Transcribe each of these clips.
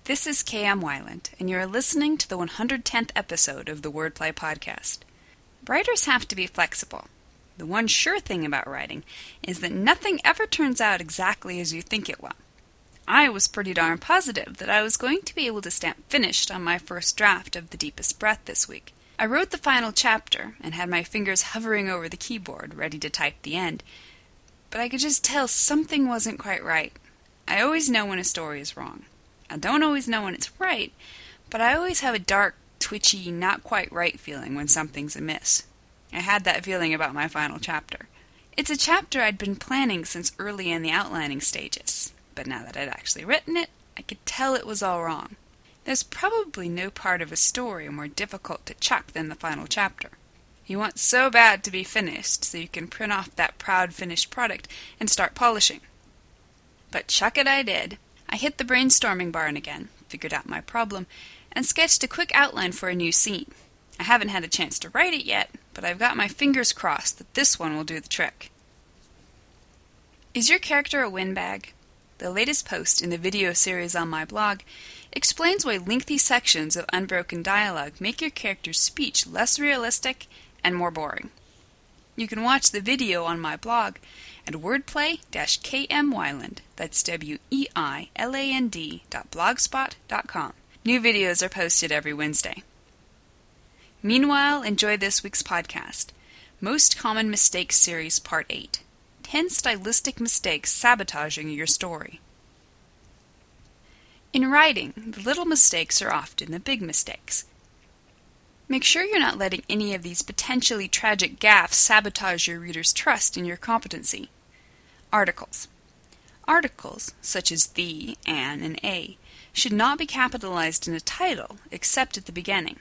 This is K.M. Weiland, and you're listening to the 110th episode of the Wordplay Podcast. Writers have to be flexible. The one sure thing about writing is that nothing ever turns out exactly as you think it will. I was pretty darn positive that I was going to be able to stamp finished on my first draft of The Deepest Breath this week. I wrote the final chapter and had my fingers hovering over the keyboard, ready to type the end. But I could just tell something wasn't quite right. I always know when a story is wrong. I don't always know when it's right, but I always have a dark, twitchy, not quite right feeling when something's amiss. I had that feeling about my final chapter. It's a chapter I'd been planning since early in the outlining stages, but now that I'd actually written it, I could tell it was all wrong. There's probably no part of a story more difficult to chuck than the final chapter. You want so bad to be finished so you can print off that proud finished product and start polishing. But chuck it I did. I hit the brainstorming barn again, figured out my problem, and sketched a quick outline for a new scene. I haven't had a chance to write it yet, but I've got my fingers crossed that this one will do the trick. Is your character a windbag? The latest post in the video series on my blog explains why lengthy sections of unbroken dialogue make your character's speech less realistic and more boring. You can watch the video on my blog at wordplay-kmweiland, that's weiland.blogspot.com. New videos are posted every Wednesday. Meanwhile, enjoy this week's podcast, Most Common Mistakes Series Part 8, 10 Stylistic Mistakes Sabotaging Your Story. In writing, the little mistakes are often the big mistakes. Make sure you're not letting any of these potentially tragic gaffes sabotage your reader's trust in your competency. Articles. Articles, such as the, an, and a, should not be capitalized in a title except at the beginning.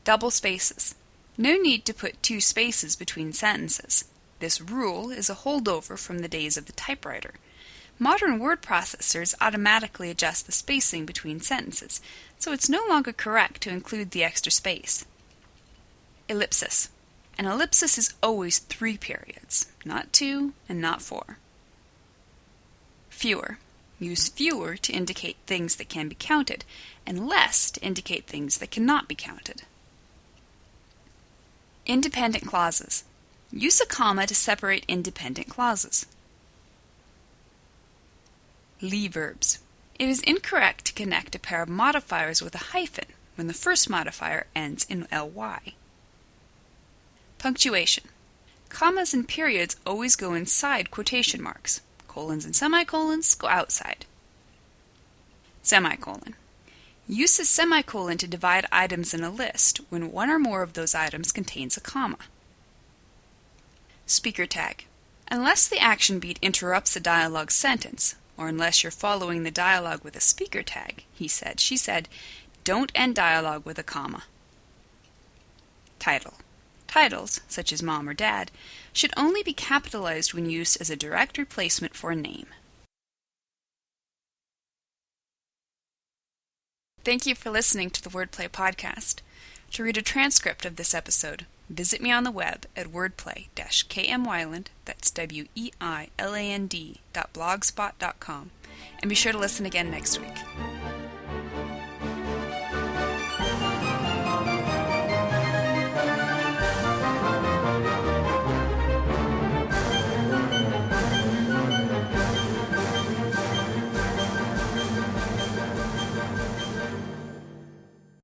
Double spaces. No need to put 2 spaces between sentences. This rule is a holdover from the days of the typewriter. Modern word processors automatically adjust the spacing between sentences, so it's no longer correct to include the extra space. Ellipsis. An ellipsis is always 3 periods, not 2 and not 4. Fewer. Use fewer to indicate things that can be counted, and less to indicate things that cannot be counted. Independent clauses. Use a comma to separate independent clauses. Lee verbs. It is incorrect to connect a pair of modifiers with a hyphen when the first modifier ends in ly. Punctuation. Commas and periods always go inside quotation marks. Colons and semicolons go outside. Semicolon. Use a semicolon to divide items in a list when one or more of those items contains a comma. Speaker tag. Unless the action beat interrupts a dialogue sentence, or unless you're following the dialogue with a speaker tag, he said, she said, don't end dialogue with a comma. Title. Titles, such as Mom or Dad, should only be capitalized when used as a direct replacement for a name. Thank you for listening to the Wordplay Podcast. To read a transcript of this episode, visit me on the web at wordplay-kmweiland, that's weiland.blogspot.com, and be sure to listen again next week.